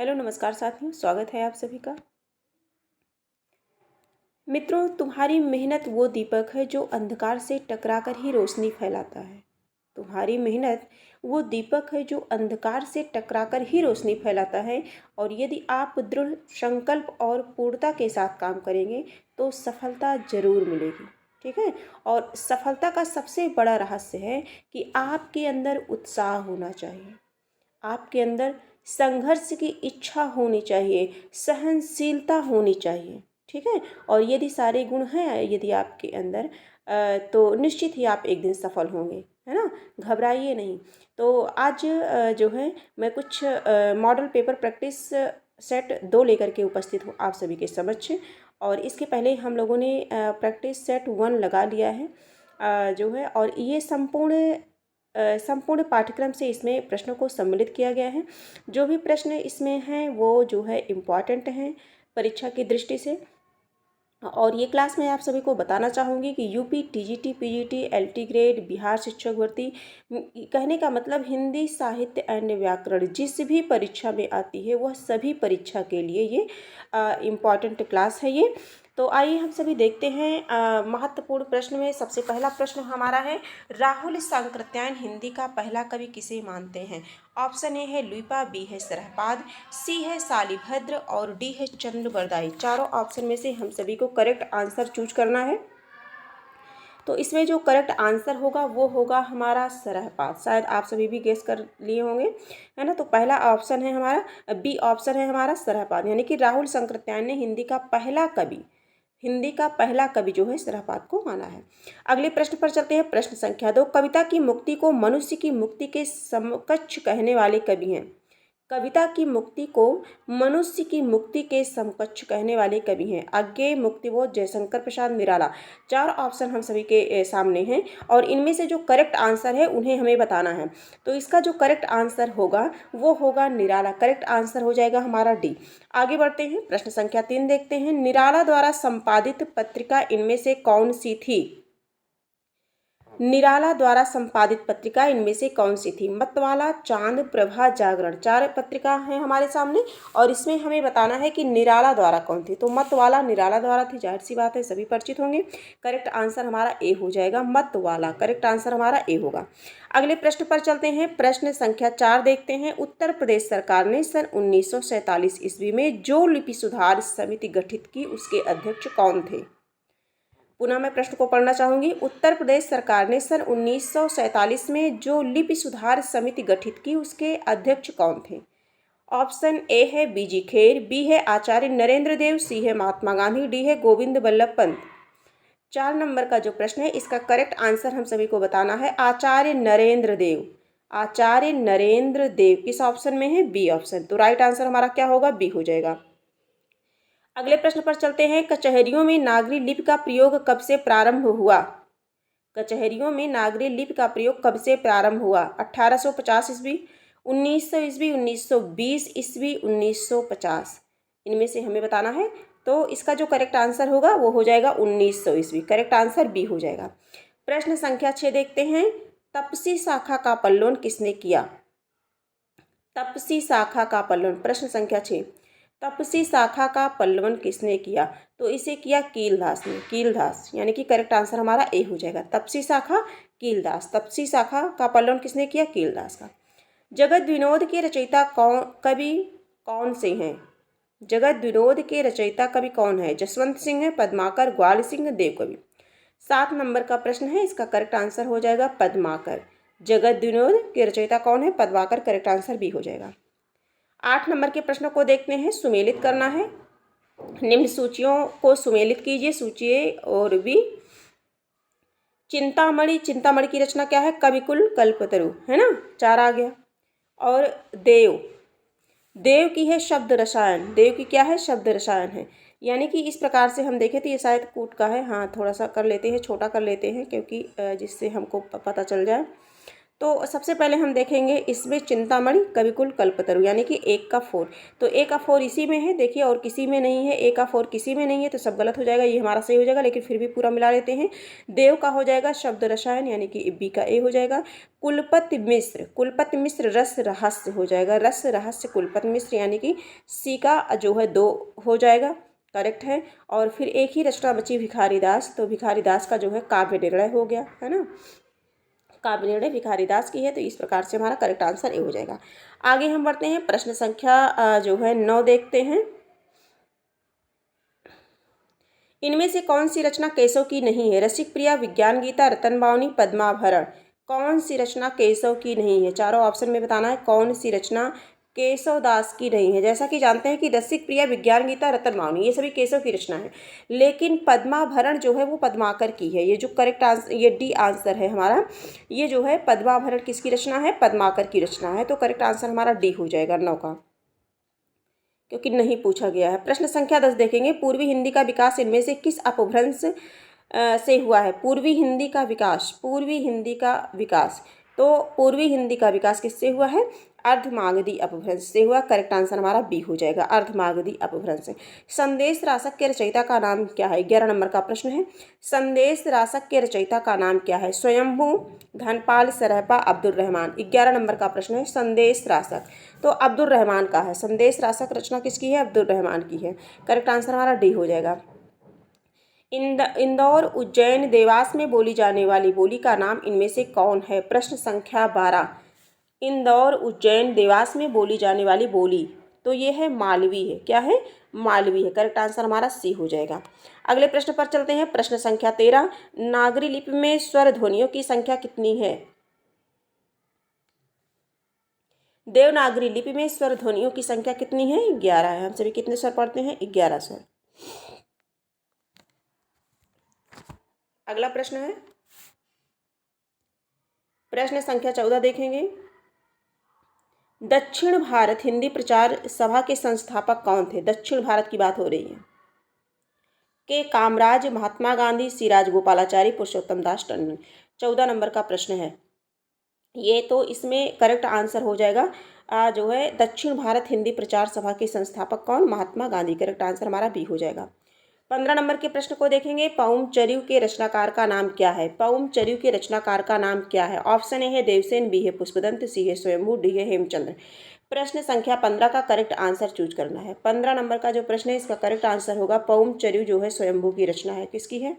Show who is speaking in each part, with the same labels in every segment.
Speaker 1: Hello नमस्कार साथियों, स्वागत है आप सभी का। मित्रों, तुम्हारी मेहनत वो दीपक है जो अंधकार से टकराकर ही रोशनी फैलाता है। तुम्हारी मेहनत वो दीपक है जो अंधकार से टकराकर ही रोशनी फैलाता है। और यदि आप दृढ़ संकल्प और पूर्णता के साथ काम करेंगे तो सफलता जरूर मिलेगी। ठीक है। और सफलता का सबसे बड़ा रहस्य है कि आपके अंदर उत्साह होना चाहिए, आपके अंदर संघर्ष की इच्छा होनी चाहिए, सहनशीलता होनी चाहिए। ठीक है। और यदि सारे गुण हैं यदि आपके अंदर तो निश्चित ही आप एक दिन सफल होंगे, है ना। घबराइए नहीं। तो आज जो है मैं कुछ मॉडल पेपर प्रैक्टिस सेट 2 लेकर के उपस्थित हूँ आप सभी के समक्ष। और इसके पहले हम लोगों ने प्रैक्टिस सेट 1 लगा लिया है जो है। और ये संपूर्ण पाठ्यक्रम से इसमें प्रश्नों को सम्मिलित किया गया है। जो भी प्रश्न इसमें हैं वो जो है इम्पॉर्टेंट हैं परीक्षा की दृष्टि से। और ये क्लास मैं आप सभी को बताना चाहूँगी कि UP, TGT, PGT, LT grade, Bihar शिक्षक भर्ती, कहने का मतलब हिंदी साहित्य एंड व्याकरण जिस भी परीक्षा में आती है वह सभी परीक्षा के लिए ये इम्पॉर्टेंट क्लास है ये। तो आइए हम सभी देखते हैं महत्वपूर्ण प्रश्न में। सबसे पहला प्रश्न हमारा है, राहुल सांकृत्यायन हिंदी का पहला कवि किसे मानते हैं? ऑप्शन ए है लुइपा, बी है सरहपाद, सी है शालिभद्र और डी है चंद्रबरदाई। चारों ऑप्शन में से हम सभी को करेक्ट आंसर चूज करना है। तो इसमें जो करेक्ट आंसर होगा वो होगा हमारा सरहपाद। शायद आप सभी भी गेस कर लिए होंगे, है ना। तो पहला ऑप्शन है हमारा, बी ऑप्शन है हमारा सरहपाद, यानी कि राहुल सांकृत्यायन ने हिंदी का पहला कवि जो है सरहपाद को माना है। अगले प्रश्न पर चलते हैं। प्रश्न संख्या 2, कविता की मुक्ति को मनुष्य की मुक्ति के समकक्ष कहने वाले कवि हैं। कविता की मुक्ति को मनुष्य की मुक्ति के समकक्ष कहने वाले कवि हैं। अज्ञेय, मुक्तिबोध, जयशंकर प्रसाद, निराला। 4 ऑप्शन हम सभी के सामने हैं और इनमें से जो करेक्ट आंसर है उन्हें हमें बताना है। तो इसका जो करेक्ट आंसर होगा वो होगा निराला। करेक्ट आंसर हो जाएगा हमारा डी। आगे बढ़ते हैं, प्रश्न संख्या 3 देखते हैं। निराला द्वारा संपादित पत्रिका इनमें से कौन सी थी? निराला द्वारा संपादित पत्रिका इनमें से कौन सी थी? मतवाला, चांद, प्रभा, जागरण। 4 पत्रिका हैं हमारे सामने और इसमें हमें बताना है कि निराला द्वारा कौन थी। तो मतवाला निराला द्वारा थी, जाहिर सी बात है सभी परिचित होंगे। करेक्ट आंसर हमारा ए हो जाएगा, मतवाला। करेक्ट आंसर हमारा ए होगा। अगले प्रश्न पर चलते हैं। प्रश्न संख्या 4 देखते हैं। उत्तर प्रदेश सरकार ने सन 1947 ईस्वी में जो लिपि सुधार समिति गठित की उसके अध्यक्ष कौन थे? पुनः मैं प्रश्न को पढ़ना चाहूंगी। उत्तर प्रदेश सरकार ने सन 1947 में जो लिपि सुधार समिति गठित की उसके अध्यक्ष कौन थे? ऑप्शन ए है बीजी खेर, बी है आचार्य नरेंद्र देव, सी है महात्मा गांधी, डी है गोविंद बल्लभ पंत। 4 नंबर का जो प्रश्न है इसका करेक्ट आंसर हम सभी को बताना है आचार्य नरेंद्र देव। आचार्य नरेंद्र देव किस ऑप्शन में है? B option. तो राइट आंसर हमारा क्या होगा? बी हो जाएगा। अगले प्रश्न पर चलते हैं। कचहरियों में नागरी लिपि का प्रयोग कब से प्रारंभ हुआ? कचहरियों में नागरी लिपि का प्रयोग कब से प्रारंभ हुआ? 1850 ईस्वी, 1900 ईस्वी, 1920 ईस्वी, 1950। इनमें से हमें बताना है। तो इसका जो करेक्ट आंसर होगा वो हो जाएगा 1900 ईस्वी। करेक्ट आंसर बी हो जाएगा। प्रश्न संख्या 6 देखते हैं। तपसी शाखा का पल्लवन किसने किया? तपसी शाखा का पल्लवन, प्रश्न संख्या 6। तपसी शाखा का पल्लवन किसने किया? तो इसे किया कीलदास ने। कीलदास, यानी कि करेक्ट आंसर हमारा ए हो जाएगा। तपसी शाखा कीलदास। तपसी शाखा का पल्लवन किसने किया? कीलदास का। जगत विनोद के रचयिता कवि कौन से हैं? जगत विनोद के रचयिता कवि कौन है? जसवंत सिंह है, पद्माकर, ग्वाल सिंह, देवकवि। 7 नंबर का प्रश्न है, इसका करेक्ट आंसर हो जाएगा पद्माकर। जगत विनोद के रचयिता कौन है? पद्माकर। करेक्ट आंसर बी हो जाएगा। 8 नंबर के प्रश्न को देखते हैं। सुमेलित करना है। निम्न सूचियों को सुमेलित कीजिए। सूची ए और बी। चिंतामणि, चिंतामणि की रचना क्या है? कविकुल, कल्पतरु, है ना। 4 आ गया। और देव, देव की है शब्द रसायन। देव की क्या है? शब्द रसायन है। यानी कि इस प्रकार से हम देखें तो ये शायद कूट का है। हाँ, थोड़ा सा कर लेते हैं, छोटा कर लेते हैं क्योंकि जिससे हमको पता चल जाए। तो सबसे पहले हम देखेंगे इसमें चिंतामणि कविकुल कल्पतरु यानी कि 1 का 4। तो 1 का 4 इसी में है, देखिए, और किसी में नहीं है। 1 का 4 किसी में नहीं है तो सब गलत हो जाएगा, ये हमारा सही हो जाएगा, लेकिन फिर भी पूरा मिला लेते हैं। देव का हो जाएगा शब्द रसायन यानी कि बी का ए हो जाएगा। कुलपति मिश्र रस रहस्य हो जाएगा, रस रहस्य कुलपति मिश्र यानी कि सी का जो है 2 हो जाएगा, करेक्ट है। और फिर एक ही रचना बची भिखारी दास, तो भिखारी दास का जो है काव्य निर्णय हो गया, है ना। काव्य निर्णय भिखारी दास की है, तो इस प्रकार से हमारा करेक्ट आंसर ए हो जाएगा। आगे हम बढ़ते हैं, प्रश्न संख्या जो है 9 देखते हैं। इनमें से कौन सी रचना केशव की नहीं है? रसिक प्रिया, विज्ञान गीता, रतन बावनी, पद्माभरण। कौन सी रचना केशव की नहीं है? चारों ऑप्शन में बताना है कौन सी रचना केशव दास की नहीं है। जैसा कि जानते हैं कि रसिक प्रिया, विज्ञान गीता, रतन बावनी ये सभी केशव की रचना है, लेकिन पद्माभरण जो है वो पद्माकर की है। ये जो करेक्ट आंसर, ये डी आंसर है हमारा। ये जो है पद्माभरण किसकी रचना है? पद्माकर की रचना है। तो करेक्ट आंसर हमारा डी हो जाएगा 9 का, क्योंकि नहीं पूछा गया है। प्रश्न संख्या 10 देखेंगे, पूर्वी हिंदी का विकास इनमें से किस अपभ्रंश से हुआ है? पूर्वी हिंदी का विकास, पूर्वी हिंदी का विकास, तो पूर्वी हिंदी का विकास किससे हुआ है? अर्धमागधी अपभ्रंश से हुआ। करेक्ट आंसर हमारा बी हो जाएगा, अर्धमागधी अपभ्रंश। संदेश रासक के रचयिता का नाम क्या है? 11 नंबर का प्रश्न है। संदेश रासक के रचयिता का नाम क्या है? स्वयंभू, धनपाल, सरहपा, अब्दुल रहमान। 11 नंबर का प्रश्न है संदेश रासक, तो अब्दुल रहमान का है। संदेश रासक रचना किसकी है? अब्दुल रहमान की है। करेक्ट आंसर हमारा डी हो जाएगा। इंदौर, उज्जैन, देवास में बोली जाने वाली बोली का नाम इनमें से कौन है? प्रश्न संख्या 12। इंदौर, उज्जैन, देवास में बोली जाने वाली बोली, तो ये है मालवी है। क्या है? मालवी है। करेक्ट आंसर हमारा सी हो जाएगा। अगले प्रश्न पर चलते हैं, प्रश्न संख्या 13। नागरी लिपि में स्वर ध्वनियों की संख्या कितनी है? देवनागरी लिपि में स्वर ध्वनियों की संख्या कितनी है? 11 है। हम सभी कितने स्वर पढ़ते हैं? 11 स्वर। अगला प्रश्न है प्रश्न संख्या 14 देखेंगे। दक्षिण भारत हिंदी प्रचार सभा के संस्थापक कौन थे? दक्षिण भारत की बात हो रही है। के कामराज, महात्मा गांधी, सी राजगोपालाचारी, पुरुषोत्तम दास टंडन। 14 नंबर का प्रश्न है ये, तो इसमें करेक्ट आंसर हो जाएगा जो है दक्षिण भारत हिंदी प्रचार सभा के संस्थापक कौन? महात्मा गांधी। करेक्ट आंसर हमारा बी हो जाएगा। 15 नंबर के प्रश्न को देखेंगे, पउमचर्यू के रचनाकार का नाम क्या है? पउमचर्यू के रचनाकार का नाम क्या है? ऑप्शन ए है देवसेन, बी है पुष्पदंत, सी है स्वयंभू, डी है हेमचंद्र। प्रश्न संख्या 15 का करेक्ट आंसर चूज करना है। 15 नंबर का जो प्रश्न है इसका करेक्ट आंसर होगा पउमचर्यू जो है स्वयंभू की रचना है। किसकी है?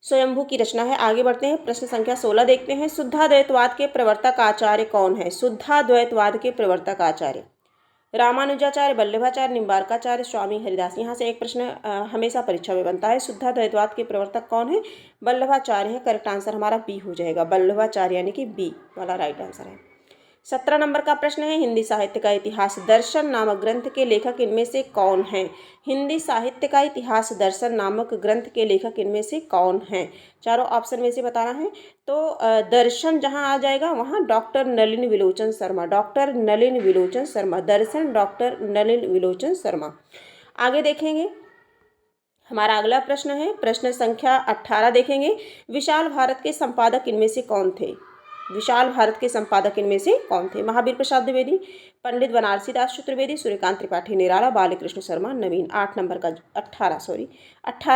Speaker 1: स्वयंभू की रचना है। आगे बढ़ते हैं, प्रश्न संख्या 16 देखते हैं। शुद्धाद्वैतवाद के प्रवर्तक आचार्य कौन है? शुद्धाद्वैतवाद के प्रवर्तक आचार्य रामानुजाचार्य, वल्लभाचार्य, निम्बार्काचार्य, स्वामी हरिदास। यहाँ से एक प्रश्न हमेशा परीक्षा में बनता है, शुद्धाद्वैतवाद के प्रवर्तक कौन है? वल्लभाचार्य है। करेक्ट आंसर हमारा बी हो जाएगा, वल्लभाचार्य यानी कि बी वाला राइट आंसर है। 17 नंबर का प्रश्न है, हिंदी साहित्य का इतिहास दर्शन नामक ग्रंथ के लेखक इनमें से कौन है? हिंदी साहित्य का इतिहास दर्शन नामक ग्रंथ के लेखक इनमें से कौन है? चारों ऑप्शन में से बताना है। तो दर्शन जहां आ जाएगा वहां डॉक्टर नलिन विलोचन शर्मा, डॉक्टर नलिन विलोचन शर्मा। दर्शन डॉक्टर नलिन विलोचन शर्मा। आगे देखेंगे, हमारा अगला प्रश्न है प्रश्न संख्या 18 देखेंगे। विशाल भारत के संपादक इनमें से कौन थे? विशाल भारत के संपादक इनमें से कौन थे? महावीर प्रसाद द्विवेदी, पंडित बनारसी दास चतुर्वेदी, सूर्यकांत त्रिपाठी निराला, बालकृष्ण शर्मा नवीन। 18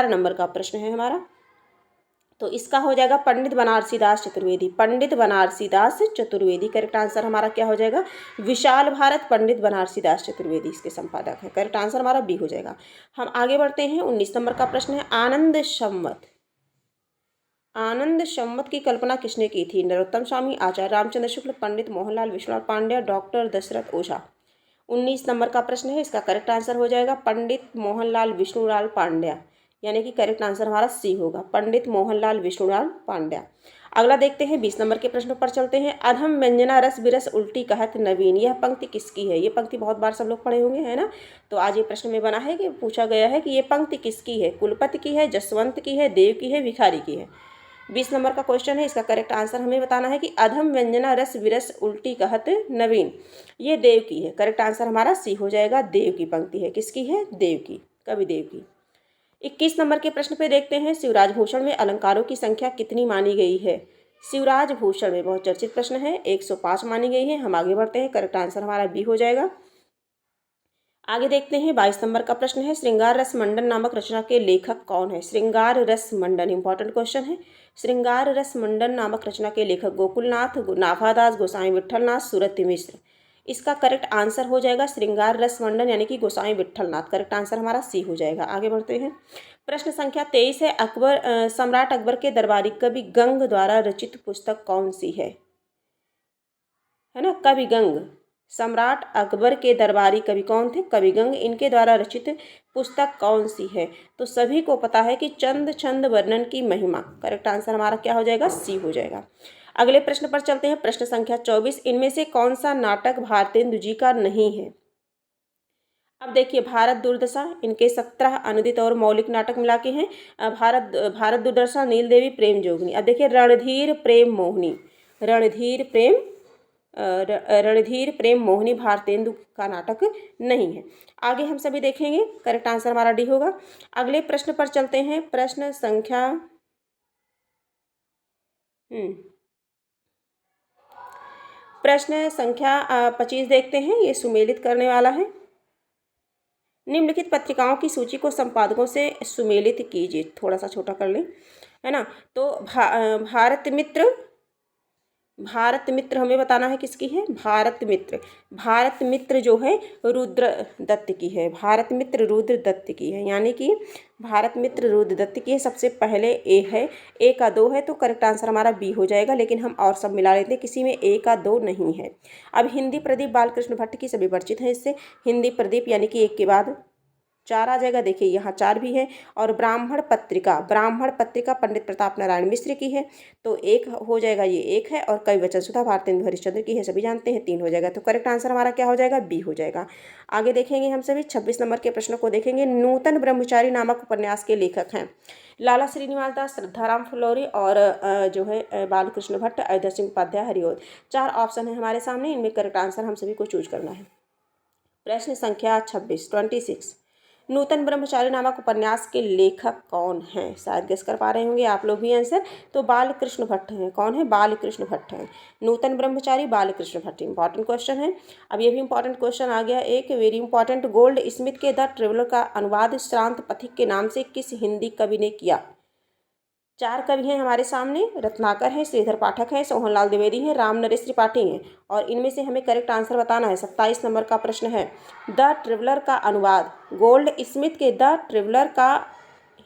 Speaker 1: नंबर का प्रश्न है हमारा, तो इसका हो जाएगा पंडित बनारसी दास चतुर्वेदी, पंडित बनारसी दास चतुर्वेदी। करेक्ट आंसर हमारा क्या हो जाएगा? विशाल भारत पंडित बनारसी दास चतुर्वेदी इसके संपादक है। करेक्ट आंसर हमारा बी हो जाएगा। हम आगे बढ़ते हैं, 19 नंबर का प्रश्न है, आनंद संवत। आनंद संवत की कल्पना किसने की थी? नरोत्तम स्वामी, आचार्य रामचंद्र शुक्ल, पंडित मोहनलाल विश्वनाथ पांड्या, डॉक्टर दशरथ ओझा। 19 नंबर का प्रश्न है, इसका करेक्ट आंसर हो जाएगा पंडित मोहनलाल विष्णुलाल पांड्या, यानी कि करेक्ट आंसर हमारा सी होगा, पंडित मोहनलाल विष्णुलाल पांड्या। अगला देखते हैं, 20 नंबर के प्रश्न पर चलते हैं। अधम व्यंजना रस बिरस उल्टी कहत नवीन, यह पंक्ति किसकी है? ये पंक्ति बहुत बार सब लोग पढ़े होंगे, है ना। तो आज ये प्रश्न में बना है कि पूछा गया है कि ये पंक्ति किसकी है? कुलपति की है, जसवंत की है, देव की है, भिखारी की है। 20 नंबर का क्वेश्चन है, इसका करेक्ट आंसर हमें बताना है कि अधम व्यंजना रस विरस उल्टी कहत नवीन, ये देव की है। करेक्ट आंसर हमारा सी हो जाएगा, देव की पंक्ति है। किसकी है? देव की, कवि देव की। 21 नंबर के प्रश्न पे देखते हैं, शिवराज भूषण में अलंकारों की संख्या कितनी मानी गई है? शिवराज भूषण में बहुत चर्चित प्रश्न है, 105 मानी गई है। हम आगे बढ़ते हैं, करेक्ट आंसर हमारा बी हो जाएगा। आगे देखते हैं 22 नंबर का प्रश्न है, श्रृंगार रस मंडन नामक रचना के लेखक कौन है? श्रृंगार रस मंडन इंपॉर्टेंट क्वेश्चन है। श्रृंगार रस मंडन नामक रचना के लेखक गोकुलनाथ, नाभादास, गोसाई विट्ठलनाथ, सुरति मिश्र। इसका करेक्ट आंसर हो जाएगा श्रृंगार रस मंडन यानी कि गोसाई विट्ठलनाथ। करेक्ट आंसर हमारा सी हो जाएगा। आगे बढ़ते हैं, प्रश्न संख्या 23 है, सम्राट अकबर के दरबारी कवि गंग द्वारा रचित पुस्तक कौन सी है ना? कवि गंग, सम्राट अकबर के दरबारी कवि कौन थे? कवि गंग। इनके द्वारा रचित पुस्तक कौन सी है? तो सभी को पता है कि चंद छंद वर्णन की महिमा। करेक्ट आंसर हमारा क्या हो जाएगा? सी हो जाएगा। अगले प्रश्न पर चलते हैं, प्रश्न संख्या 24, इनमें से कौन सा नाटक भारतेंदु जी का नहीं है? अब देखिए, भारत दुर्दशा, इनके 17 अनुदित और मौलिक नाटक मिला के हैं। भारत दुर्दशा, नील देवी, प्रेम जोगनी। अब देखिए, रणधीर प्रेम मोहिनी, रणधीर प्रेम मोहिनी भारतेंदु का नाटक नहीं है। आगे हम सभी देखेंगे, करेक्ट आंसर हमारा डी होगा। अगले प्रश्न पर चलते हैं, प्रश्न संख्या 25 देखते हैं। ये सुमेलित करने वाला है। निम्नलिखित पत्रिकाओं की सूची को संपादकों से सुमेलित कीजिए। थोड़ा सा छोटा कर लें, है ना? तो भारत मित्र हमें बताना है किसकी है? भारत मित्र जो है रुद्र दत्त की है। भारत मित्र रुद्र दत्त की है, यानी कि भारत मित्र रुद्र दत्त की है। सबसे पहले ए है, ए का 2 है, तो करेक्ट आंसर हमारा बी हो जाएगा। लेकिन हम और सब मिला लेते हैं, किसी में ए का 2 नहीं है। अब हिंदी प्रदीप बालकृष्ण भट्ट की सभी परिचित हैं इससे। हिंदी प्रदीप यानी कि एक के बाद 4 आ जाएगा। देखिए, यहाँ 4 भी है। और ब्राह्मण पत्रिका पंडित प्रताप नारायण मिश्र की है, तो 1 हो जाएगा, ये 1 है। और कवि वचन सुधा भारतेंदु हरिश्चंद्र की है, सभी जानते हैं, 3 हो जाएगा। तो करेक्ट आंसर हमारा क्या हो जाएगा? बी हो जाएगा। आगे देखेंगे हम सभी 26 नंबर के प्रश्न को देखेंगे। नूतन ब्रह्मचारी नामक उपन्यास के लेखक हैं लाला श्रीनिवास दास, श्रद्धाराम फुलोरी और जो है बालकृष्ण भट्ट, अयोध्या सिंह उपाध्याय, हरिओद। 4 ऑप्शन है हमारे सामने, इनमें करेक्ट आंसर हम सभी को चूज करना है। प्रश्न संख्या 26 नूतन ब्रह्मचारी नामक उपन्यास के लेखक कौन हैं? शायद गेस कर पा रहे होंगे आप लोग भी आंसर। तो बालकृष्ण भट्ट हैं। कौन है? बालकृष्ण भट्ट हैं। नूतन ब्रह्मचारी बालकृष्ण भट्ट। इंपॉर्टेंट क्वेश्चन है। अब ये भी इंपॉर्टेंट क्वेश्चन आ गया एक, वेरी इंपॉर्टेंट। गोल्ड स्मिथ के द ट्रेवलर का अनुवाद श्रांत पथिक के नाम से किस हिंदी कवि ने किया? 4 कवि हैं हमारे सामने, रत्नाकर हैं, श्रीधर पाठक हैं, सोहनलाल द्विवेदी हैं, राम नरेश त्रिपाठी हैं। और इनमें से हमें करेक्ट आंसर बताना है। 27 नंबर का प्रश्न है, द ट्रेवलर का अनुवाद, गोल्ड स्मिथ के द ट्रेवलर का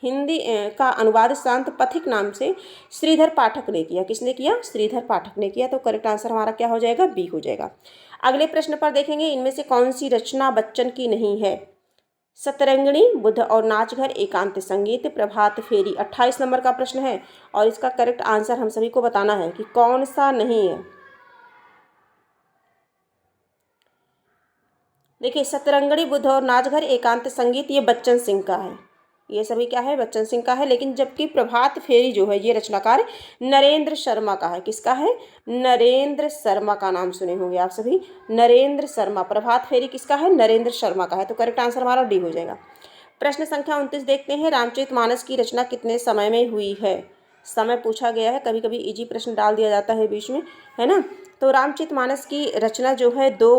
Speaker 1: हिंदी का अनुवाद शांत पथिक नाम से श्रीधर पाठक ने किया। किसने किया? श्रीधर पाठक ने किया। तो करेक्ट आंसर हमारा क्या हो जाएगा? बी हो जाएगा। अगले प्रश्न पर देखेंगे, इनमें से कौन सी रचना बच्चन की नहीं है? सतरंगिणी, बुद्ध और नाचघर, एकांत संगीत, प्रभात फेरी। 28 नंबर का प्रश्न है और इसका करेक्ट आंसर हम सभी को बताना है कि कौन सा नहीं है। देखिए, सतरंगिणी, बुद्ध और नाचघर, एकांत संगीत, ये बच्चन सिंह का है। ये सभी क्या है? बच्चन सिंह का है। लेकिन जबकि प्रभात फेरी जो है ये रचनाकार नरेंद्र शर्मा का है। किसका है? नरेंद्र शर्मा का नाम सुने होंगे आप सभी, नरेंद्र शर्मा। प्रभात फेरी किसका है? नरेंद्र शर्मा का है। तो करेक्ट आंसर हमारा डी हो जाएगा। प्रश्न संख्या 29 देखते हैं, रामचरितमानस की रचना कितने समय में हुई है? समय पूछा गया है, कभी कभी इजी प्रश्न डाल दिया जाता है बीच में, है ना? तो रामचरितमानस की रचना जो है 2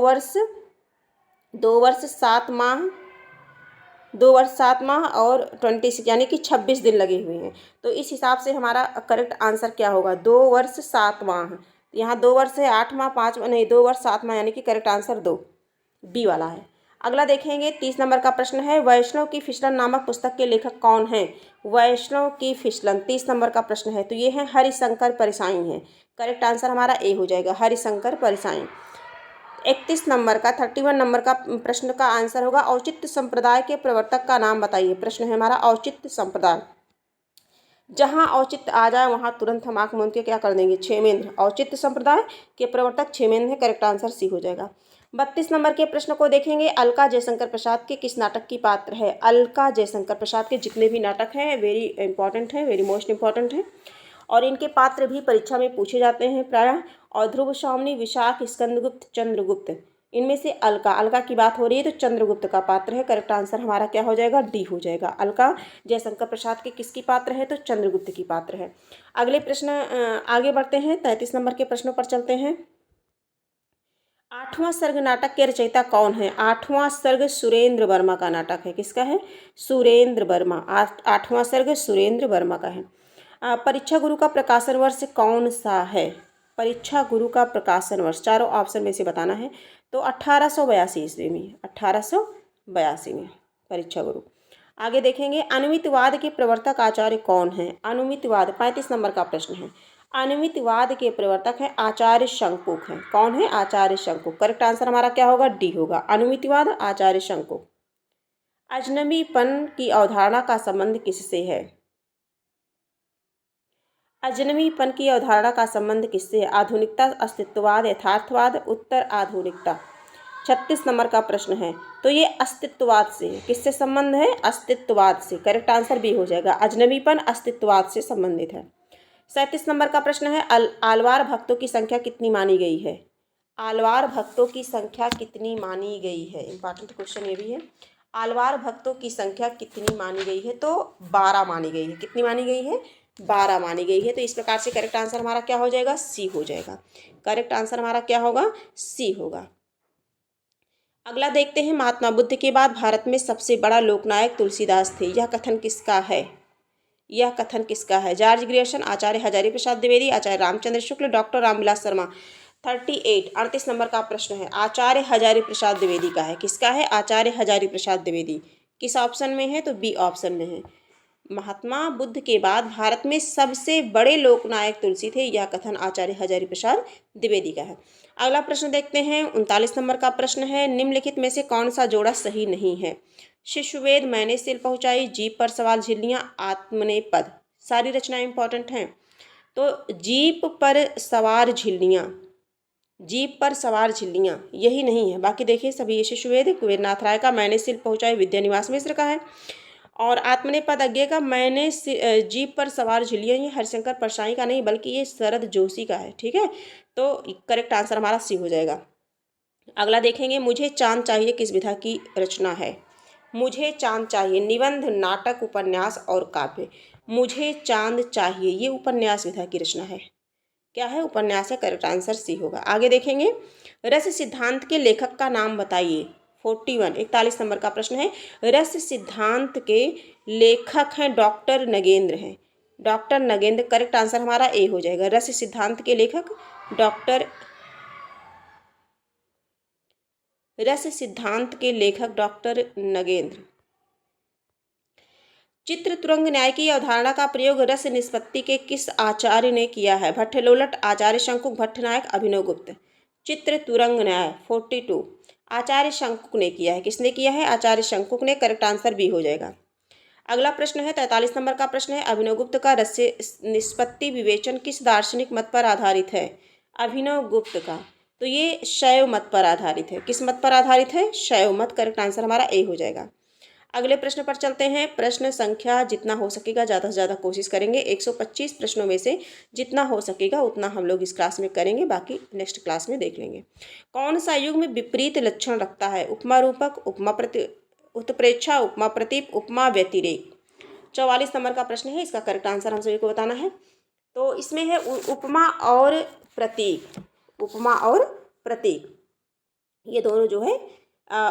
Speaker 1: वर्ष 7 माह और 26 यानी कि 26 दिन लगे हुए हैं। तो इस हिसाब से हमारा करेक्ट आंसर क्या होगा? 2 वर्ष 7 माह। यहाँ 2 वर्ष है 8 माह 5 नहीं, 2 वर्ष 7 माह, यानी कि करेक्ट आंसर 2 बी वाला है। अगला देखेंगे, 30 नंबर का प्रश्न है, वैष्णव की फिसलन नामक पुस्तक के लेखक कौन हैं? वैष्णव की फिसलन 30 नंबर का प्रश्न है। तो ये है हरिशंकर परिसाई हैं। करेक्ट आंसर हमारा ए हो जाएगा, हरिशंकर परिसाई। 31 नंबर का 31 नंबर का प्रश्न का आंसर होगा, औचित्य संप्रदाय के प्रवर्तक का नाम बताइए। प्रश्न है हमारा औचित्य संप्रदाय। जहाँ औचित्य आ जाए वहाँ तुरंत हम आंख मूंद के क्या कर देंगे? क्षेमेंद्र। औचित्य संप्रदाय के प्रवर्तक क्षेमेंद्र है। करेक्ट आंसर सी हो जाएगा। 32 नंबर के प्रश्न को देखेंगे, अलका जयशंकर प्रसाद के किस नाटक की पात्र है? अलका जयशंकर प्रसाद के जितने भी नाटक हैं वेरी इंपॉर्टेंट है, वेरी मोस्ट इंपॉर्टेंट है। और इनके पात्र भी परीक्षा में पूछे जाते हैं प्रायः। और ध्रुव, शामनी, विशाख, स्कंदगुप्त, चंद्रगुप्त, इनमें से अलका, अलका की बात हो रही है तो चंद्रगुप्त का पात्र है। करेक्ट आंसर हमारा क्या हो जाएगा, डी हो जाएगा। अलका जयशंकर प्रसाद के किसकी पात्र है, तो चंद्रगुप्त की पात्र है। अगले प्रश्न आगे बढ़ते हैं, 33 नंबर के प्रश्नों पर चलते हैं। 8वां सर्ग नाटक के रचयिता कौन है। 8वां सर्ग सुरेंद्र वर्मा का नाटक है। किसका है, सुरेंद्र वर्मा। 8वां सर्ग सुरेंद्र वर्मा का है। परीक्षा गुरु का प्रकाशन वर्ष कौन सा है। परीक्षा गुरु का प्रकाशन वर्ष चारों ऑप्शन में से बताना है। तो 1882 ईस्वी में, 1882 में परीक्षा गुरु। आगे देखेंगे, अनुमितवाद के प्रवर्तक आचार्य कौन है। अनुमितवाद 35 नंबर का प्रश्न है। अनुमितवाद के प्रवर्तक है आचार्य शंकुक हैं। कौन है, आचार्य शंकुक। करेक्ट आंसर हमारा क्या होगा, डी होगा। अनुमितवाद आचार्य शंकुक। अजनबीपन की अवधारणा का संबंध किससे है। अजनबीपन की अवधारणा का संबंध किससे है। आधुनिकता, अस्तित्ववाद, यथार्थवाद, उत्तर आधुनिकता। 36 नंबर का प्रश्न है। तो ये अस्तित्ववाद से है। किससे संबंध है, अस्तित्ववाद से। करेक्ट आंसर बी हो जाएगा। अजनबीपन अस्तित्ववाद से संबंधित है। 37 नंबर का प्रश्न है, आलवार भक्तों की संख्या कितनी मानी गई है। आलवार भक्तों की संख्या कितनी मानी गई है, इंपॉर्टेंट क्वेश्चन ये भी है। आलवार भक्तों की संख्या कितनी मानी गई है, तो 12 मानी गई है। कितनी मानी गई है, 12 मानी गई है। तो इस प्रकार से करेक्ट आंसर हमारा क्या हो जाएगा, सी हो जाएगा। करेक्ट आंसर हमारा क्या होगा, सी होगा। अगला देखते हैं, महात्मा बुद्ध के बाद भारत में सबसे बड़ा लोकनायक तुलसीदास थे। यह कथन किसका है। यह कथन किसका है। जॉर्ज ग्रियर्सन, आचार्य हजारी प्रसाद द्विवेदी, आचार्य रामचंद्र शुक्ल, डॉक्टर रामविलास शर्मा। 38 नंबर का प्रश्न है, आचार्य हजारी प्रसाद द्विवेदी का है। किसका है, आचार्य हजारी प्रसाद द्विवेदी। किस ऑप्शन में है, तो बी ऑप्शन में है। महात्मा बुद्ध के बाद भारत में सबसे बड़े लोकनायक तुलसी थे। यह कथन आचार्य हजारी प्रसाद द्विवेदी का है। अगला प्रश्न देखते हैं, 39 नंबर का प्रश्न है, निम्नलिखित में से कौन सा जोड़ा सही नहीं है। शिशुवेद, मैंने सिल पहुंचाई, जीप पर सवार झिल्लियां, आत्मने पद। सारी रचनाएं इंपॉर्टेंट हैं। तो जीप पर सवार झिल्लियां, जीप पर सवार झिल्लियां यही नहीं है। बाकी देखिए सभी ये शिशुवेद कुबेरनाथ राय का, मैंने सिल पहुंचाई विद्यानिवास मिश्र का है, और आत्मने पद अज्ञे का, मैंने जीप पर सवार झिल्लियां, ये हरिशंकर परसाई का नहीं बल्कि ये शरद जोशी का है। ठीक है, तो करेक्ट आंसर हमारा सी हो जाएगा। अगला देखेंगे, मुझे चांद चाहिए किस विधा की रचना है। मुझे चांद चाहिए निबंध, नाटक, उपन्यास और काव्य। मुझे चांद चाहिए ये उपन्यास विधा की रचना है। क्या है, उपन्यास है। करेक्ट आंसर सी होगा। आगे देखेंगे, रस सिद्धांत के लेखक का नाम बताइए। 41 नंबर का प्रश्न है, रस सिद्धांत के लेखक हैं डॉक्टर नगेंद्र हैं। डॉक्टर नगेंद्र। करेक्ट आंसर हमारा ए हो जाएगा। रस सिद्धांत के लेखक डॉक्टर, रस सिद्धांत के लेखक डॉक्टर नगेंद्र। चित्र तुरंग न्याय की अवधारणा का प्रयोग रस निष्पत्ति के किस आचार्य ने किया है। भट्टलोलट, आचार्य शंकुक, भट्टनायक, अभिनवगुप्त। चित्र तुरंग न्याय 42 आचार्य शंकुक ने किया है। किसने किया है, आचार्य शंकुक ने। करेक्ट आंसर बी हो जाएगा। अगला प्रश्न है, 43 नंबर का प्रश्न है, अभिनवगुप्त का रस निष्पत्ति विवेचन किस दार्शनिक मत पर आधारित है। अभिनवगुप्त का, तो ये शैव मत पर आधारित है। किस मत पर आधारित है, शैव मत। करेक्ट आंसर हमारा ए हो जाएगा। अगले प्रश्न पर चलते हैं। प्रश्न संख्या जितना हो सकेगा ज़्यादा से ज़्यादा कोशिश करेंगे। 125 प्रश्नों में से जितना हो सकेगा उतना हम लोग इस क्लास में करेंगे, बाकी नेक्स्ट क्लास में देख लेंगे। कौन सा युग में विपरीत लक्षण रखता है। उपमा रूपक, उपमा प्रति उत्प्रेक्षा, उपमा प्रतीप, उपमा व्यतिरेक। 44 नंबर का प्रश्न है, इसका करेक्ट आंसर हम सभी को बताना है। तो इसमें है उपमा और प्रतीक। उपमा और प्रतीक ये दोनों जो है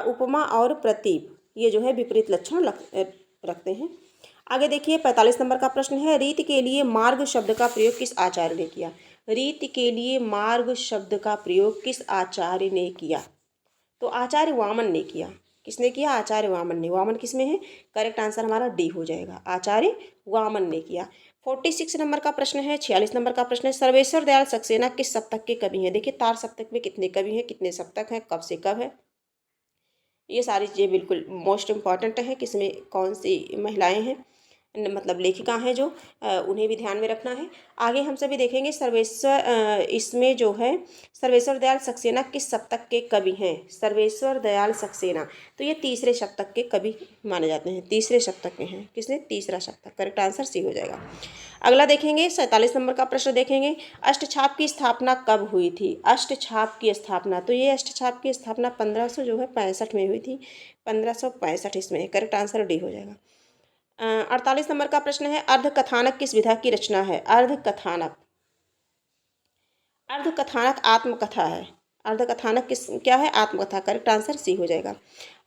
Speaker 1: उपमा और प्रतीक ये जो है विपरीत लक्षण रखते हैं। आगे देखिए, 45 नंबर का प्रश्न है, रीति के लिए मार्ग शब्द का प्रयोग किस आचार्य ने किया। रीति के लिए मार्ग शब्द का प्रयोग किस आचार्य ने किया, तो आचार्य वामन ने किया। किसने किया, आचार्य वामन ने। वामन किसमें है, करेक्ट आंसर हमारा डी हो जाएगा। आचार्य वामन ने किया। 46 नंबर का प्रश्न है, 46 नंबर का प्रश्न है, सर्वेश्वर दयाल सक्सेना किस सप्तक के कवि हैं। देखिए तार सप्तक में कितने कवि हैं, कितने सप्तक हैं, कब से कब है, ये सारी चीज़ें बिल्कुल मोस्ट इम्पॉर्टेंट है। किसमें कौन सी महिलाएं हैं। मतलब लेखिका हैं जो, उन्हें भी ध्यान में रखना है। आगे हम सभी देखेंगे सर्वेश्वर, इसमें जो है सर्वेश्वर दयाल सक्सेना किस शतक के कवि हैं? सर्वेश्वर दयाल सक्सेना, तो ये तीसरे शतक के कवि माने जाते हैं, तीसरे शतक के हैं। किसने? तीसरा शतक। करेक्ट आंसर सी हो जाएगा। अगला देखेंगे 47 नंबर का प्रश्न देखेंगे, अष्टछाप की स्थापना कब हुई थी? अष्टछाप की स्थापना, तो ये अष्टछाप की स्थापना 1500 जो है 65 में हुई थी, 1565 इसमें। करेक्ट आंसर डी हो जाएगा। 48 नंबर का प्रश्न है, अर्धकथानक किस विधा की रचना है? अर्धकथानक, अर्धकथानक आत्मकथा है। अर्धकथानक किस क्या है? आत्मकथा। करेक्ट आंसर सी हो जाएगा।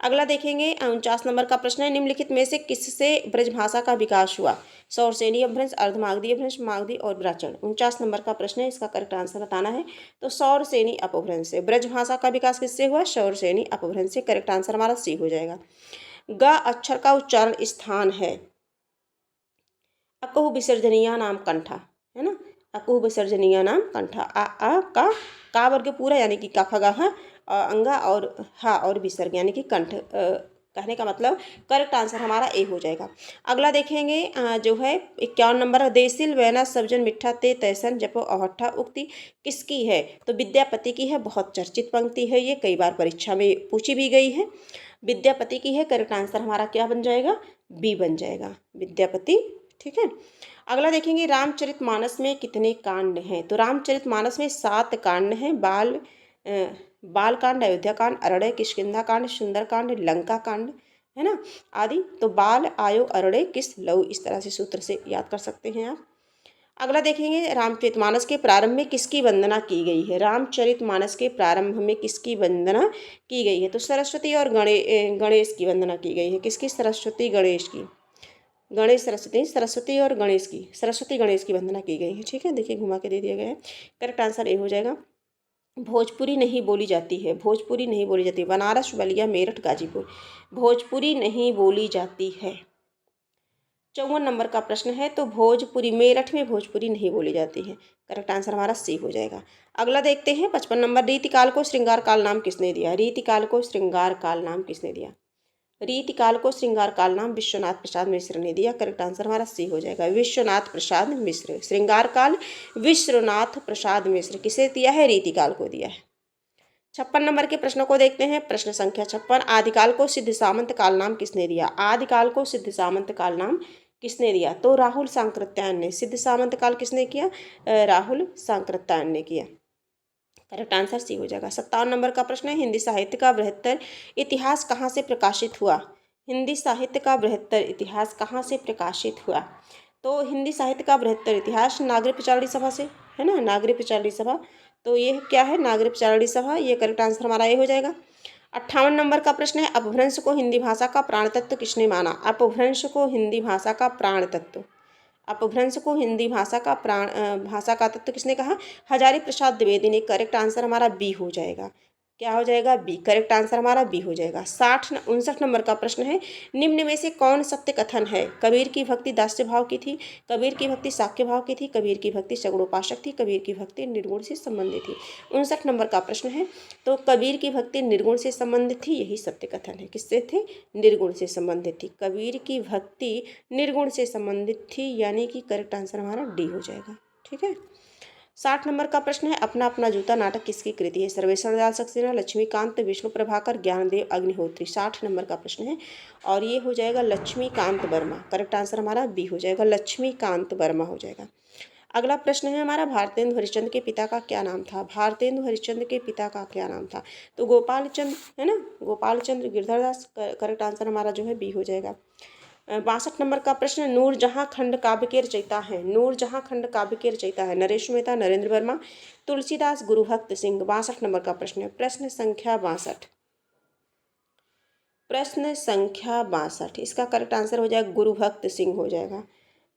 Speaker 1: अगला देखेंगे 49 नंबर का प्रश्न है, निम्नलिखित में से किससे ब्रजभाषा का विकास हुआ? सौरसेनी अपभ्रंश, अर्धमागधी अपभ्रंश, मागधी और ब्राह्मण। 49 नंबर का प्रश्न है, इसका करेक्ट आंसर बताना है। तो सौरसेनी अपभ्रंश से ब्रजभाषा का विकास किससे हुआ? सौरसेनी अपभ्रंश से। करेक्ट आंसर हमारा सी हो जाएगा। ग अक्षर का उच्चारण स्थान है, अकुह विसर्जनीय नाम कंठा, है ना? अकुह विसर्जनीय नाम कंठा। आ का वर्ग पूरा यानी कि का खगा हा, अंगा और हा और विसर्ग यानी कि कंठ। कहने का मतलब करेक्ट आंसर हमारा ए हो जाएगा। अगला देखेंगे जो है 51 नंबर, देसिल वैना सब्जन मिठा ते तैसन जपो अहट्ठा उक्ति किसकी है? तो विद्यापति की है। बहुत चर्चित पंक्ति है ये, कई बार परीक्षा में पूछी भी गई है। विद्यापति की है। करेक्ट आंसर हमारा क्या बन जाएगा? बी बन जाएगा, विद्यापति। ठीक है। अगला देखेंगे रामचरितमानस में कितने कांड हैं? तो रामचरितमानस में 7 कांड हैं। बाल कांड, अयोध्या कांड, अरण्य, किष्किंधा कांड, सुंदर कांड, लंका कांड, है ना, आदि। तो बाल, आयो, अरण्य, किस, लव, इस तरह से सूत्र से याद कर सकते हैं आप। अगला देखेंगे रामचरितमानस के प्रारंभ में किसकी वंदना की गई है? रामचरितमानस के प्रारंभ में किसकी वंदना की गई है? तो सरस्वती और गणेश की वंदना की गई है। किसकी? सरस्वती गणेश की। गणेश सरस्वती, सरस्वती और गणेश की, सरस्वती गणेश की वंदना की गई है। ठीक है, देखिए घुमा के दे दिया गया है। करेक्ट आंसर ए हो जाएगा। भोजपुरी नहीं बोली जाती है, भोजपुरी नहीं बोली जाती। बनारस, बलिया, मेरठ, गाजीपुर, भोजपुरी नहीं बोली जाती है। 54 नंबर का प्रश्न है, तो भोजपुरी, मेरठ में भोजपुरी नहीं बोली जाती है। करेक्ट आंसर हमारा सी हो जाएगा। अगला देखते हैं 55 नंबर, रीतिकाल को श्रृंगार काल नाम किसने दिया? रीतिकाल को श्रृंगार काल नाम किसने दिया? रीतिकाल को श्रृंगार काल नाम विश्वनाथ प्रसाद मिश्र ने दिया। करेक्ट आंसर हमारा सी हो जाएगा, विश्वनाथ प्रसाद मिश्र। श्रृंगार काल विश्वनाथ प्रसाद मिश्र किसे दिया है? रीतिकाल को दिया है। 56 नंबर के प्रश्नों को देखते हैं। प्रश्न संख्या 56, आदिकाल को सिद्ध सामंत काल नाम किसने दिया? आदिकाल को सिद्ध सामंत काल नाम किसने दिया? तो राहुल सांकृत्यायन ने। सिद्ध सामंत काल किसने किया? राहुल सांकृत्यायन ने किया। करेक्ट आंसर सी हो जाएगा। 57 नंबर का प्रश्न है, हिंदी साहित्य का बृहत्तर इतिहास कहाँ से प्रकाशित हुआ? हिंदी साहित्य का बृहत्तर इतिहास कहाँ से प्रकाशित हुआ? तो हिंदी साहित्य का बृहत्तर इतिहास नागरिक प्रचारणी सभा से, है ना, नागरिक प्रचारणी सभा। तो ये क्या है? नागरिक प्रचारणी सभा। ये करेक्ट आंसर हमारा ये हो जाएगा। 58 नंबर का प्रश्न है, अपभ्रंश को हिंदी भाषा का प्राण तत्व किसने माना? अपभ्रंश को हिंदी भाषा का प्राण तत्व, अपभ्रंश को हिंदी भाषा का भाषा का तत्व किसने कहा? हजारी प्रसाद द्विवेदी ने। करेक्ट आंसर हमारा बी हो जाएगा। क्या हो जाएगा? बी। करेक्ट आंसर हमारा बी हो जाएगा। 59 नंबर का प्रश्न है, निम्न में से कौन सत्य कथन है? कबीर की भक्ति दास्य भाव की थी, कबीर की भक्ति साक्य भाव की थी, कबीर की भक्ति सगुणोपासक थी, कबीर की भक्ति निर्गुण से संबंधित थी। 59 नंबर का प्रश्न है, तो कबीर की भक्ति निर्गुण से संबंधित थी, यही सत्य कथन है। किससे थे? निर्गुण से संबंधित थी। कबीर की भक्ति निर्गुण से संबंधित थी, यानी कि करेक्ट आंसर हमारा डी हो जाएगा। ठीक है। 60 नंबर का प्रश्न है, अपना अपना जूता नाटक किसकी कृति है? सर्वेश्वर दयाल सक्सेना, लक्ष्मीकांत, विष्णु प्रभाकर, ज्ञानदेव अग्निहोत्री। 60 नंबर का प्रश्न है और ये हो जाएगा लक्ष्मीकांत वर्मा। करेक्ट आंसर हमारा बी हो जाएगा, लक्ष्मीकांत वर्मा हो जाएगा। अगला प्रश्न है हमारा, भारतेंदु हरिश्चंद्र के पिता का क्या नाम था? भारतेंदु हरिश्चंद्र के पिता का क्या नाम था? तो गोपाल चंद्र, है ना, गोपाल चंद्र गिरधरदास। करेक्ट आंसर हमारा जो है बी हो जाएगा। 62 नंबर का प्रश्न, नूरजहां खंड काव्य के रचयिता है? नूरजहां खंड काव्य के रचयिता है नरेश मेहता, नरेंद्र वर्मा, तुलसीदास, गुरुभक्त सिंह। 62 नंबर का प्रश्न है। प्रश्न संख्या 62, प्रश्न संख्या 62, इसका करेक्ट आंसर हो जाएगा गुरुभक्त सिंह हो जाएगा।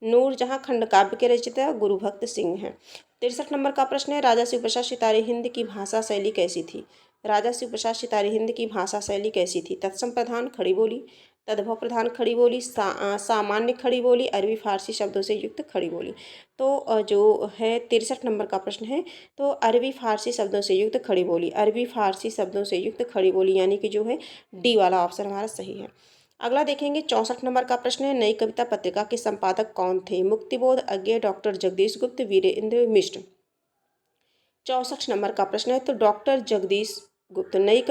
Speaker 1: नूरजहां खंड काव्य के रचयिता गुरुभक्त सिंह हैं। 63 नंबर का प्रश्न है, राजा शिव प्रसाद सितारे हिंद की भाषा शैली कैसी थी? राजा शिव प्रसाद सितारे हिंद की भाषा शैली कैसी थी? तत्सम प्रधान खड़ी बोली, तद्भव प्रधान खड़ी बोली, सामान्य खड़ी बोली, अरबी फारसी शब्दों से युक्त खड़ी बोली। तो जो है 63 नंबर का प्रश्न है, तो अरबी फारसी शब्दों से युक्त खड़ी बोली, अरबी फारसी शब्दों से युक्त खड़ी बोली, यानी कि जो है डी वाला ऑप्शन हमारा सही है। अगला देखेंगे 64 नंबर का प्रश्न है, नई कविता पत्रिका के संपादक कौन थे? मुक्तिबोध, अज्ञे, डॉक्टर जगदीश गुप्त, वीरेंद्र मिश्र। 64 नंबर का प्रश्न है, तो डॉक्टर जगदीश गुप्त। नई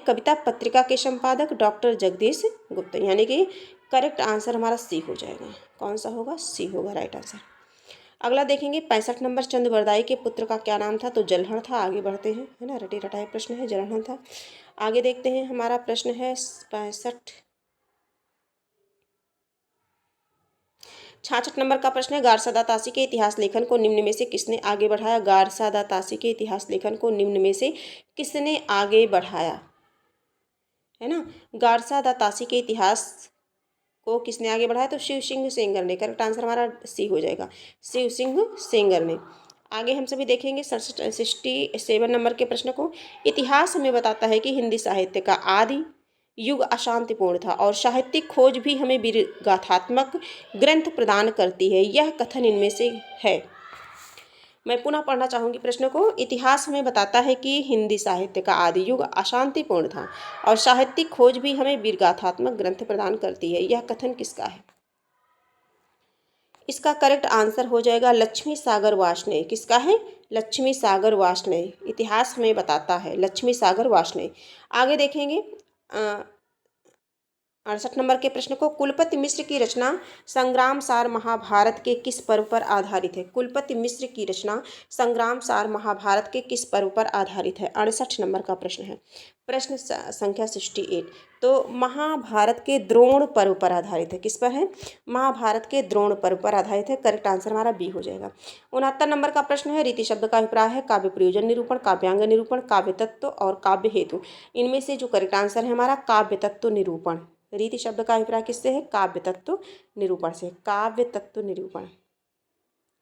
Speaker 1: कविता पत्रिका के संपादक डॉक्टर जगदीश गुप्त, यानी कि करेक्ट आंसर हमारा सी हो जाएगा। कौन सा होगा? सी होगा राइट आंसर। अगला देखेंगे 65 नंबर, चंद्रबरदाई के पुत्र का क्या नाम था? तो जलहण था। आगे बढ़ते हैं, है ना, रटे रटाए प्रश्न है, जलहण था। आगे देखते हैं, हमारा प्रश्न है 66 नंबर का प्रश्न है, गारसादा तासी के इतिहास लेखन को निम्न में से किसने आगे बढ़ाया? गारसादा तासी के इतिहास लेखन को निम्न में से किसने आगे बढ़ाया? है ना, गारसादा तासी के इतिहास को किसने आगे बढ़ाया? तो शिव सिंह सेंगर ने। करेक्ट आंसर हमारा सी हो जाएगा, शिव सिंह सेंगर ने। आगे हम सभी देखेंगे 67 नंबर के प्रश्न को, इतिहास हमें बताता है कि हिंदी साहित्य का आदि युग अशांतिपूर्ण था और साहित्यिक खोज भी हमें वीरगाथात्मक ग्रंथ प्रदान करती है, यह कथन इनमें से है। मैं पुनः पढ़ना चाहूँगी प्रश्न को, इतिहास हमें बताता है कि हिंदी साहित्य का आदि युग अशांतिपूर्ण था और साहित्यिक खोज भी हमें वीरगाथात्मक ग्रंथ प्रदान करती है, यह कथन किसका है? इसका करेक्ट आंसर हो जाएगा लक्ष्मी सागर वार्ष्णेय। किसका है? लक्ष्मी सागर वार्ष्णेय। इतिहास हमें बताता है लक्ष्मी सागर वार्ष्णेय। आगे देखेंगे 68 नंबर के प्रश्न को, कुलपति मिश्र की रचना संग्राम सार महाभारत के किस पर्व पर आधारित है? कुलपति मिश्र की रचना संग्राम सार महाभारत के किस पर्व पर आधारित है? 68 नंबर का प्रश्न है, प्रश्न संख्या 68। तो महाभारत के द्रोण पर्व पर आधारित है। किस पर है? महाभारत के द्रोण पर्व पर आधारित है। करेक्ट आंसर हमारा बी हो जाएगा। 69 नंबर का प्रश्न है, रीति शब्द का अभिप्राय है काव्य प्रयोजन निरूपण, काव्यांग निरूपण, काव्य तत्व और काव्य हेतु। इनमें से जो करेक्ट आंसर है हमारा काव्य तत्व निरूपण। रीति शब्द का अभिप्राय किससे है? काव्य तत्व निरूपण से। काव्य तत्व निरूपण,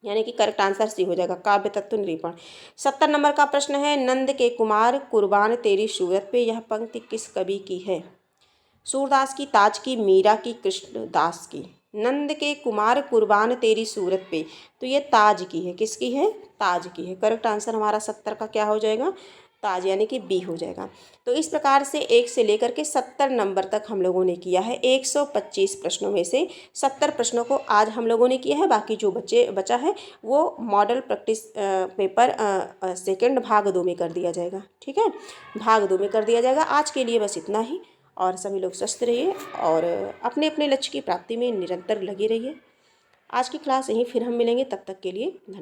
Speaker 1: यानी कि करेक्ट आंसर सी हो जाएगा, काव्य तत्व निरूपण। 70 नंबर का प्रश्न है, नंद के कुमार कुर्बान तेरी सूरत पे, यह पंक्ति किस कवि की है? सूरदास की, ताज की, मीरा की, कृष्णदास की। नंद के कुमार कुर्बान तेरी सूरत पे, तो ये ताज की है। किसकी है? ताज की है। करेक्ट आंसर हमारा 70 का क्या हो जाएगा? ताज, यानी कि बी हो जाएगा। तो इस प्रकार से 1 से लेकर के 70 नंबर तक हम लोगों ने किया है। 125 प्रश्नों में से 70 प्रश्नों को आज हम लोगों ने किया है। बाकी जो बचा है वो मॉडल प्रैक्टिस पेपर सेकंड भाग 2 में कर दिया जाएगा। ठीक है, भाग 2 में कर दिया जाएगा। आज के लिए बस इतना ही, और सभी लोग स्वस्थ रहिए और अपने अपने लक्ष्य की प्राप्ति में निरंतर लगे रहिए। आज की क्लास यहीं फिर हम मिलेंगे, तब तक के लिए धन्यवाद।